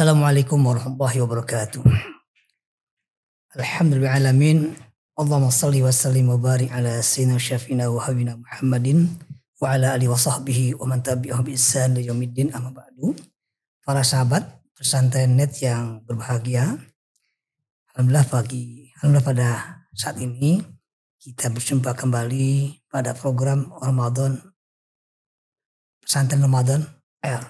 Assalamualaikum warahmatullahi wabarakatuh. Alhamdulillahirrahmanirrahim. Allahumma salli wa sallim wa barik ala sayyidina syafina wa habibina Muhammadin wa ala alihi wa sahbihi wa man tabi'ahum bi ihsan ila yaumiddin, amma ba'du. Para sahabat pesantren net yang berbahagia, Alhamdulillah pada saat ini kita berjumpa kembali pada program Ramadan, pesantren Ramadan Air.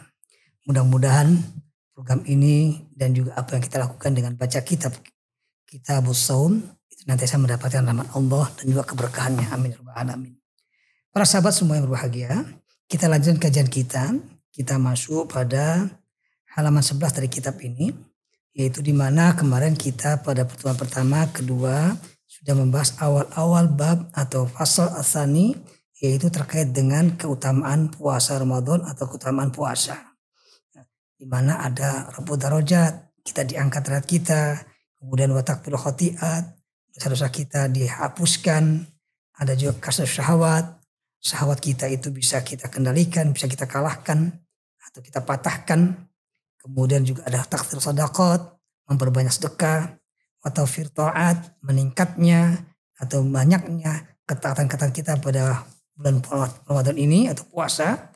Mudah-mudahan program ini dan juga apa yang kita lakukan dengan baca Kitabus Shaum itu nanti saya mendapatkan rahmat Allah dan juga keberkahannya. Amin ya rabbal alamin. Para sahabat semua yang berbahagia, kita lanjutkan kajian kita. Kita masuk pada halaman 11 dari kitab ini, yaitu di mana kemarin kita pada pertemuan pertama, kedua sudah membahas awal-awal bab atau fasal asani, yaitu terkait dengan keutamaan puasa Ramadan atau keutamaan puasa. Di mana ada rabu darajat, kita diangkat derajat kita, kemudian watakfirul khotiat, dosa-dosa kita dihapuskan, ada juga kasar syahwat kita itu bisa kita kendalikan, bisa kita kalahkan atau kita patahkan. Kemudian juga ada takfir sadaqat, memperbanyak sedekah, atau firtaat, meningkatnya atau banyaknya ketaatan-ketaatan kita pada bulan Ramadan ini atau puasa.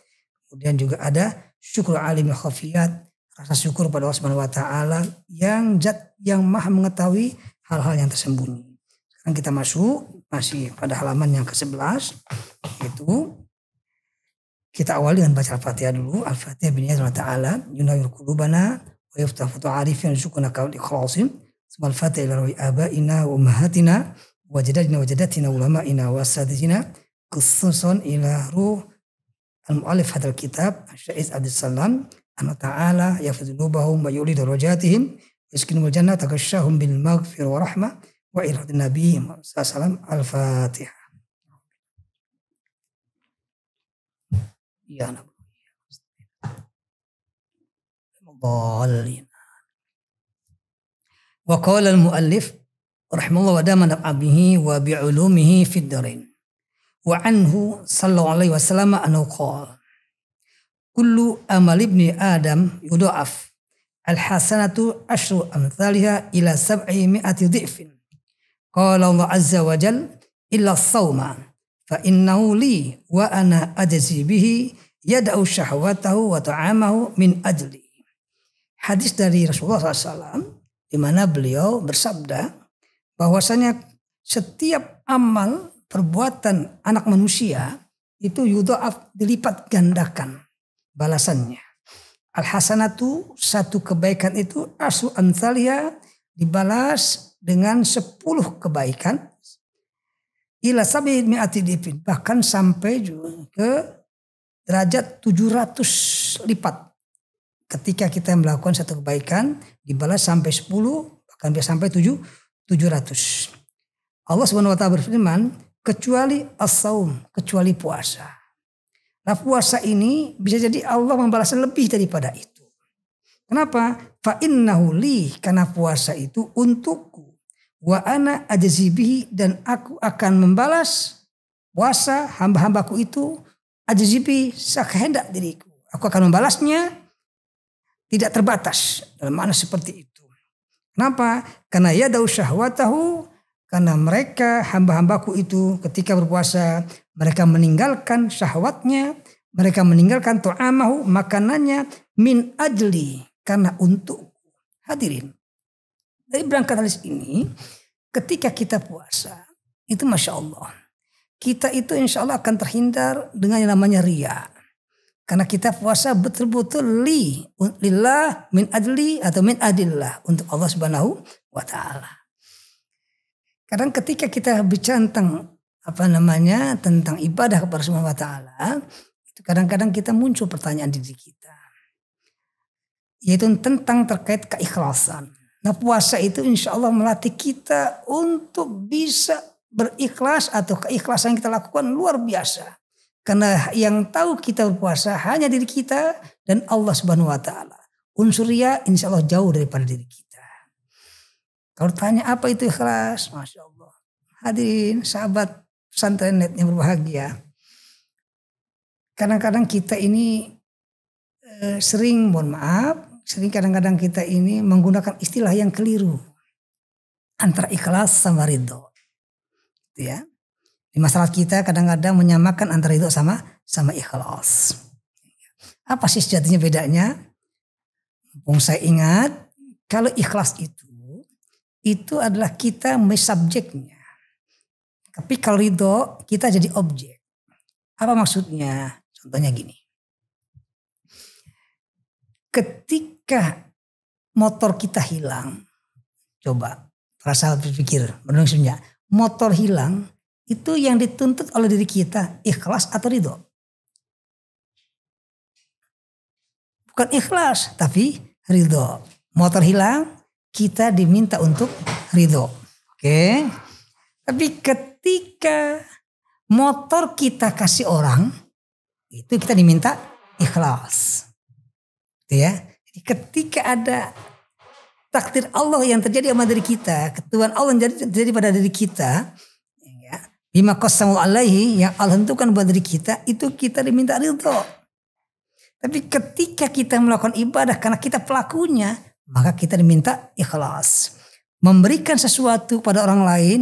Kemudian juga ada syukur alim khafiyat, rasa syukur pada Allah Subhanahu wa taala yang zat yang maha mengetahui hal-hal yang tersembunyi. Sekarang kita masih pada halaman yang ke-11, yaitu kita awali dengan baca Al-Fatihah dulu. Al-Fatihah biniyazillah ta'ala yunawir qulubana wa yaftah futu arifin syukuna kaul ikhlasin. Semal Fatihah ila rawi abaina wa ummahatina wa jadadina wa jadatina ulama'ina wa sadatina khususan ila ruh al-mu'alif hadal kitab Syaiz Abdul Salam anna ta'ala yafidulubahum wa yuli darajatihim yaskinumul jannah tagashahum bil maghfir wa rahmah wa iradin nabi sallallahu al-Fatihah. Ya Nabi. Wa qala al-mu'allif rahimahullah wa damana abihi wa bi'ulumihi fid darain. Wa anhu sallallahu alaihi wasallam anhu qala kullu amal ibni adam yudha'af al-hasanatu asyru amthaliha ila 700 dhifin. Qala Allah azza wa jalla illa as-sawma fa innahu li wa ana ajzi bihi yad'u syahwatahu wa ta'amahu min ajli. Hadis dari Rasulullah SAW di mana beliau bersabda bahwasanya setiap amal perbuatan anak manusia itu yudha'af, dilipat gandakan balasannya. Al-hasanatu, satu kebaikan itu asu amthaliha, dibalas dengan 10 kebaikan ila 700 dhifin, bahkan sampai ke derajat 700 lipat. Ketika kita melakukan satu kebaikan dibalas sampai 10, bahkan bisa sampai 700. Allah Subhanahu wa taala berfirman, kecuali as-saum, kecuali puasa. Nah, puasa ini bisa jadi Allah membalasnya lebih daripada itu. Kenapa? Fa innahu li, karena puasa itu untukku. Wa ana ajzi bihi, dan aku akan membalas puasa hamba-hambaku itu ajzi bihi, sekehendak diriku. Aku akan membalasnya tidak terbatas, dalam makna seperti itu. Kenapa? Karena yadau syahwatahu, karena mereka hamba-hambaku itu ketika berpuasa mereka meninggalkan syahwatnya, mereka meninggalkan ta'amahu, makanannya, min ajli, karena untuk. Hadirin, dari berangkat hadis ini, ketika kita puasa itu masya Allah, kita itu insya Allah akan terhindar dengan yang namanya riya. Karena kita puasa betul-betul lillah, min ajli atau min adillah, untuk Allah Subhanahu wa taala. Kadang ketika kita bicara tentang tentang ibadah kepada Allah Subhanahu wa taala, itu kadang-kadang kita muncul pertanyaan di diri kita, yaitu tentang terkait keikhlasan. Nah, puasa itu insya Allah melatih kita untuk bisa berikhlas, atau keikhlasan yang kita lakukan luar biasa. Karena yang tahu kita berpuasa hanya diri kita dan Allah Subhanahu wa taala. Unsur riya insya Allah jauh daripada diri kita. Kalau tanya apa itu ikhlas, masya Allah. Hadirin sahabat pesantren net yang berbahagia. Kadang-kadang kita ini sering, mohon maaf, sering kadang-kadang kita ini menggunakan istilah yang keliru antara ikhlas sama ridho. Gitu ya. Di masyarakat kita kadang-kadang menyamakan antara ridho sama ikhlas. Apa sih sejatinya bedanya? Mumpung saya ingat, kalau ikhlas itu adalah kita subjeknya. Tapi kalau ridho kita jadi objek. Apa maksudnya? Contohnya gini. Ketika motor kita hilang, coba para sahabat berpikir, menurutnya motor hilang itu yang dituntut oleh diri kita ikhlas atau ridho? Bukan ikhlas, tapi ridho. Motor hilang, kita diminta untuk ridho. Oke. Tapi ketika motor kita kasih orang, itu kita diminta ikhlas. Gitu ya. Jadi ketika ada takdir Allah yang terjadi sama diri kita, ketuhanan Allah yang terjadi pada diri kita, ya, bima qasamu alaihi yang Allah tentukan buat diri kita, itu kita diminta ridho. Tapi ketika kita melakukan ibadah karena kita pelakunya, maka kita diminta ikhlas. Memberikan sesuatu pada orang lain,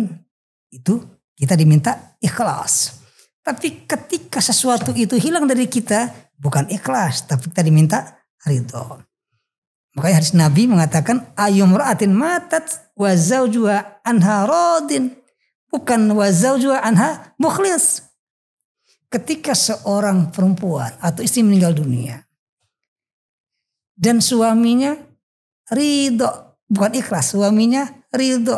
itu kita diminta ikhlas. Tapi ketika sesuatu itu hilang dari kita, bukan ikhlas, tapi kita diminta ridho. Makanya hadis Nabi mengatakan ayyumra'atin matat wa zawjuha anha radin, bukan wa zawjuha anha mukhlis. Ketika seorang perempuan atau istri meninggal dunia dan suaminya ridho, bukan ikhlas, suaminya ridho,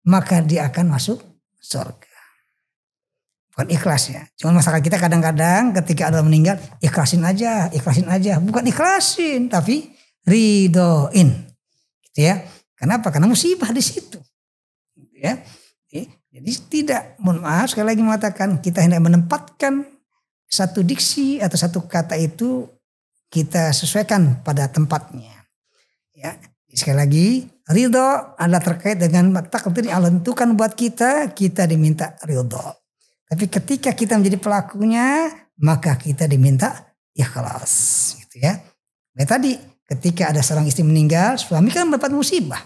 maka dia akan masuk surga. Bukan ikhlas ya. Cuma masalah kita kadang-kadang ketika ada meninggal, ikhlasin aja. Bukan ikhlasin, tapi ridhoin. Gitu ya. Kenapa? Karena musibah di situ. Gitu ya. Jadi tidak, mohon maaf sekali lagi mengatakan, kita hendak menempatkan satu diksi atau satu kata itu kita sesuaikan pada tempatnya. Ya. Sekali lagi, ridho adalah terkait dengan takdir yang Allah tentukan buat kita diminta ridho. Tapi ketika kita menjadi pelakunya, maka kita diminta ikhlas, gitu ya. Nah tadi, ketika ada seorang istri meninggal, suami kan mendapat musibah.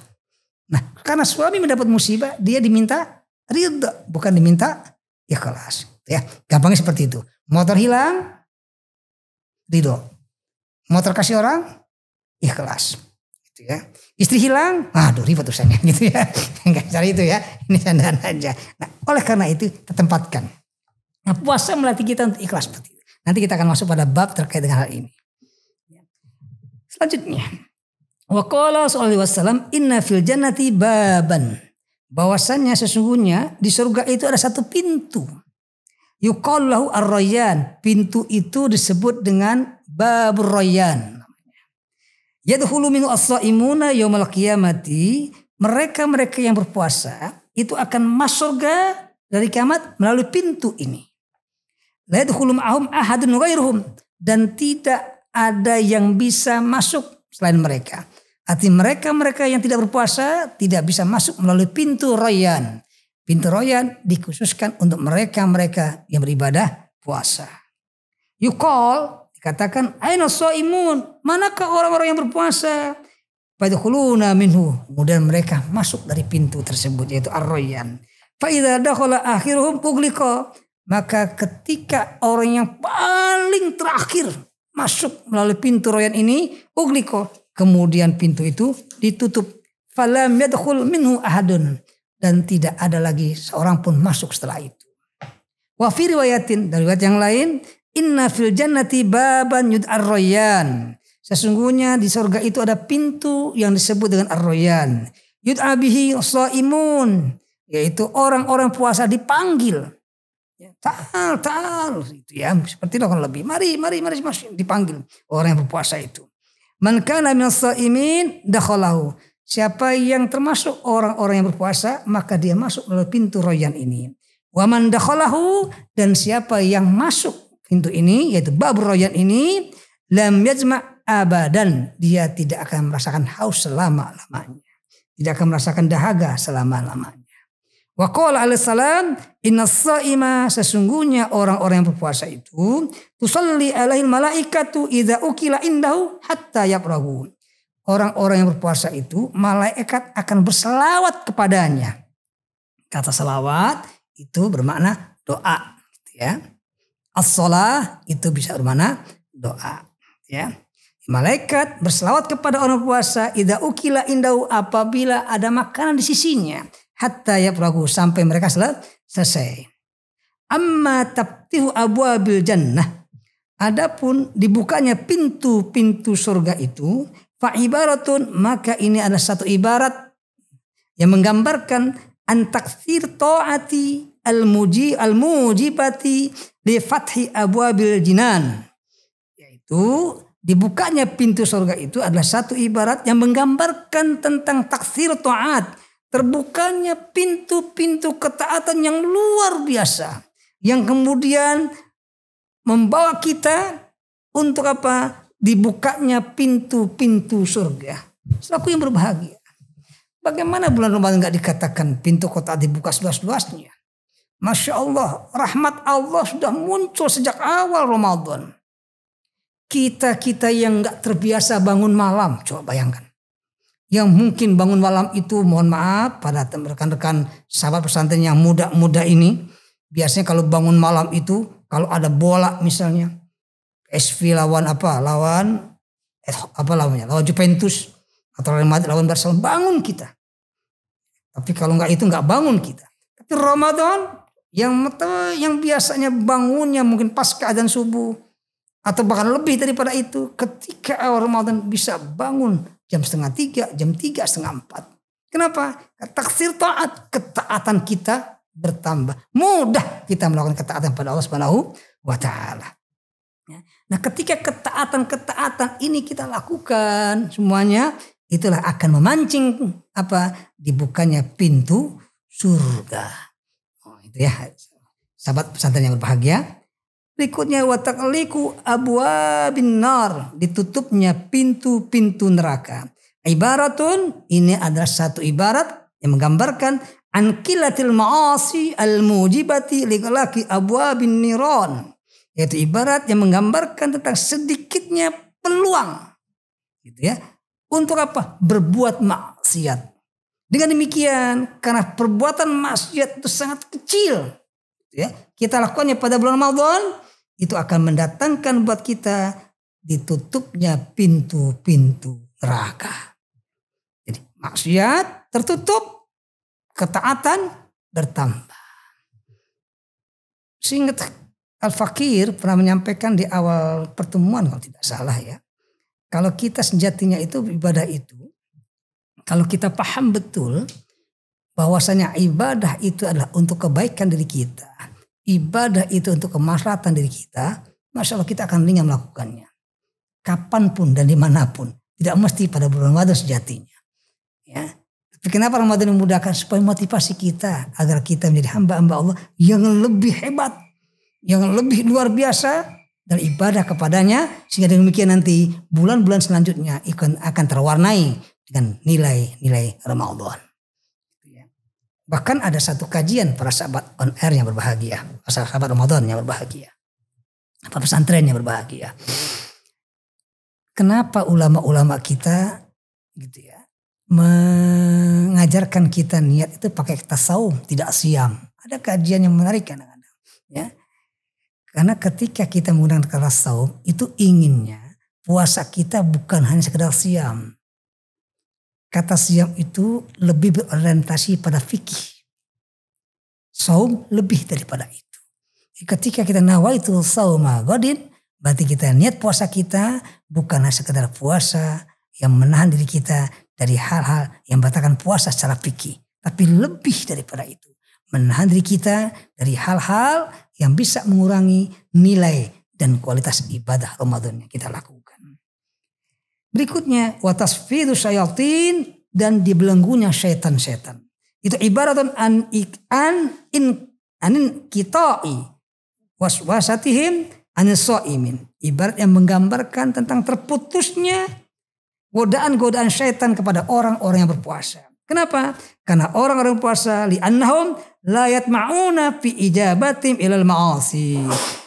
Nah, karena suami mendapat musibah, dia diminta ridho, bukan diminta ikhlas, ya. Gampangnya seperti itu. Motor hilang, ridho. Motor kasih orang, ikhlas. Gitu ya. Istri hilang, aduh ribet urusannya gitu ya. Enggak cari itu ya. Ini sandaran aja. Nah, oleh karena itu kita tempatkan. Nah, puasa melatih kita untuk ikhlas seperti itu. Nanti kita akan masuk pada bab terkait dengan hal ini. Selanjutnya, wa qala sallallahu alaihi wasallam inna fil jannati baban. Bahwasannya sesungguhnya di surga itu ada satu pintu. Yuqalu lahu ar-rayyan. Pintu itu disebut dengan babur rayyan. Yadkhulu minhu as-shaimuna yaumal qiyamati, mereka-mereka yang berpuasa itu akan masuk surga dari kiamat melalui pintu ini. La yadkhulu ma'ahum ahadun ghairuhum, dan tidak ada yang bisa masuk selain mereka. Artinya mereka-mereka yang tidak berpuasa tidak bisa masuk melalui pintu rayyan. Pintu rayyan dikhususkan untuk mereka-mereka yang beribadah puasa. Yuqal, dikatakan aina shaimun, manakah orang-orang yang berpuasa? Fadkhuluna minhu, kemudian mereka masuk dari pintu tersebut yaitu ar-rayyan. Fa idza dakhala akhiruhum ughliqa, maka ketika orang yang paling terakhir masuk melalui pintu rayyan ini, ughliqa, kemudian pintu itu ditutup. Falam yadkhul minhu ahadun, dan tidak ada lagi seorang pun masuk setelah itu. Wa fi riwayatin, dari riwayat yang lain, inna fil jannati baban yud'ar rayyan. Sesungguhnya di surga itu ada pintu yang disebut dengan ar-rayyan. Yud'a bihi shaimun, yaitu orang-orang puasa dipanggil. Ta'al itu ya, seperti itu kan lebih. Mari masuk, dipanggil orang yang berpuasa itu. Man kana minas shaimin dakhalahu. Siapa yang termasuk orang-orang yang berpuasa, maka dia masuk melalui pintu rayyan ini. Wa man dakhalahu, dan siapa yang masuk pintu ini yaitu babur rayyan ini, lam yajma' abadan, dia tidak akan merasakan haus selama-lamanya, tidak akan merasakan dahaga selama-lamanya. Wa qala alaihi salam innas shaima, sesungguhnya orang-orang yang berpuasa itu tusalli alaihi malaikatu idza ukila indahu hatta yabrahu. orang-orang yang berpuasa itu malaikat akan berselawat kepadanya. Kata selawat itu bermakna doa, gitu ya. As-shalah itu bisa bermakna doa, ya. Malaikat berselawat kepada orang puasa idza ukila indahu, apabila ada makanan di sisinya, hatta yafragu, sampai mereka selesai. Amma tabtihu abwabil jannah, adapun dibukanya pintu-pintu surga itu, fa ibaratun, maka ini adalah satu ibarat yang menggambarkan antakthir ta'ati al-mujibati li fathi abwabil jinan, yaitu dibukanya pintu surga itu adalah satu ibarat yang menggambarkan tentang takthir ta'at, terbukanya pintu-pintu ketaatan yang luar biasa, yang kemudian membawa kita untuk apa? Dibukanya pintu-pintu surga. Selaku yang berbahagia. Bagaimana bulan Ramadan gak dikatakan pintu kota dibuka seluas-luasnya? Masya Allah, rahmat Allah sudah muncul sejak awal Ramadan. Kita yang gak terbiasa bangun malam, coba bayangkan. Yang mungkin bangun malam itu, mohon maaf pada rekan-rekan sahabat pesantren yang muda-muda ini, biasanya kalau bangun malam itu, kalau ada bola misalnya, PSV lawan Juventus atau Real Madrid lawan Barcelona, bangun kita. Tapi kalau nggak itu nggak bangun kita. Tapi Ramadan yang biasanya bangunnya mungkin pas keadaan subuh atau bahkan lebih daripada itu, ketika awal Ramadan bisa bangun jam 2:30, jam 3:30, 4. Kenapa? Taksir taat, ketaatan kita bertambah. Mudah kita melakukan ketaatan pada Allah Subhanahu wa taala. Nah, ketika ketaatan ini kita lakukan semuanya, itulah akan memancing dibukanya pintu surga. Itu ya, sahabat pesantren yang berbahagia. Berikutnya wa taqliqu abwabin nar, ditutupnya pintu-pintu neraka. Ibaratun, ini adalah satu ibarat yang menggambarkan anqilatil ma'asi al-mujibati lighlaqi abwabin niran, yaitu ibarat yang menggambarkan tentang sedikitnya peluang, gitu ya, untuk apa? Berbuat maksiat. Dengan demikian, karena perbuatan maksiat itu sangat kecil, gitu ya, kita lakukannya pada bulan Ramadan, itu akan mendatangkan buat kita ditutupnya pintu-pintu neraka. Jadi maksiat tertutup, ketaatan bertambah. Sehingga Al-Fakir pernah menyampaikan di awal pertemuan kalau tidak salah ya. Kalau kita sejatinya itu ibadah itu, kalau kita paham betul bahwasanya ibadah itu adalah untuk kebaikan diri kita, ibadah itu untuk kemaslahatan diri kita, Masya Allah kita akan ringan melakukannya. Kapanpun dan dimanapun. Tidak mesti pada bulan Ramadan sejatinya. Ya. Tapi kenapa Ramadan memudahkan? Supaya motivasi kita agar kita menjadi hamba-hamba Allah yang lebih hebat, yang lebih luar biasa dan ibadah kepadanya, sehingga demikian nanti bulan-bulan selanjutnya akan terwarnai dengan nilai-nilai Ramadan. Bahkan ada satu kajian para sahabat on air yang berbahagia, sahabat Ramadan yang berbahagia, apa pesantren yang berbahagia. Kenapa ulama-ulama kita gitu ya mengajarkan kita niat itu pakai kata saum, tidak siam. Ada kajian yang menarik kadang-kadang ya. Karena ketika kita menggunakan kata saum, itu inginnya puasa kita bukan hanya sekedar siam. Kata siam itu lebih berorientasi pada fikih. Saum lebih daripada itu. Ketika kita nawaitu sauma godin, berarti kita niat puasa kita bukan hanya sekedar puasa yang menahan diri kita dari hal-hal yang membatalkan puasa secara fikih, tapi lebih daripada itu, menahan diri kita dari hal-hal yang bisa mengurangi nilai dan kualitas ibadah Ramadan yang kita lakukan. Berikutnya, wa tasfidu syayatin, dan dibelenggunya syaitan-syaitan. Itu ibaratun an kitai waswasatihim anisaimin. Ibarat yang menggambarkan tentang terputusnya godaan-godaan syaitan kepada orang-orang yang berpuasa. Kenapa? Karena orang-orang berpuasa li'annahum la yatma'una fi ijabatim ilal ma'asi.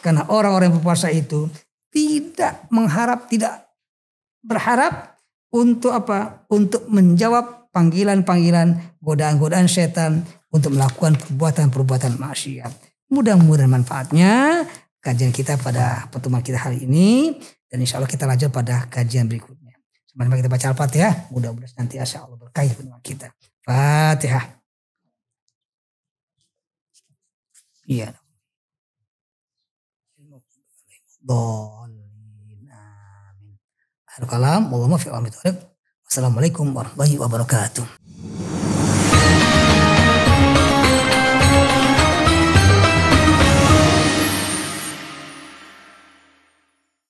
Karena orang-orang yang berpuasa itu tidak berharap untuk apa? Untuk menjawab panggilan-panggilan, godaan-godaan setan untuk melakukan perbuatan-perbuatan maksiat. Mudah-mudahan manfaatnya kajian kita pada pertemuan kita hari ini, dan insya Allah kita lanjut pada kajian berikutnya. Sampai kita baca Al-Fatihah, mudah-mudahan nanti insya Allah berkah pertemuan kita. Fatihah. Iya. Amin. Akhirul kalam, Wassalamualaikum warahmatullahi wabarakatuh.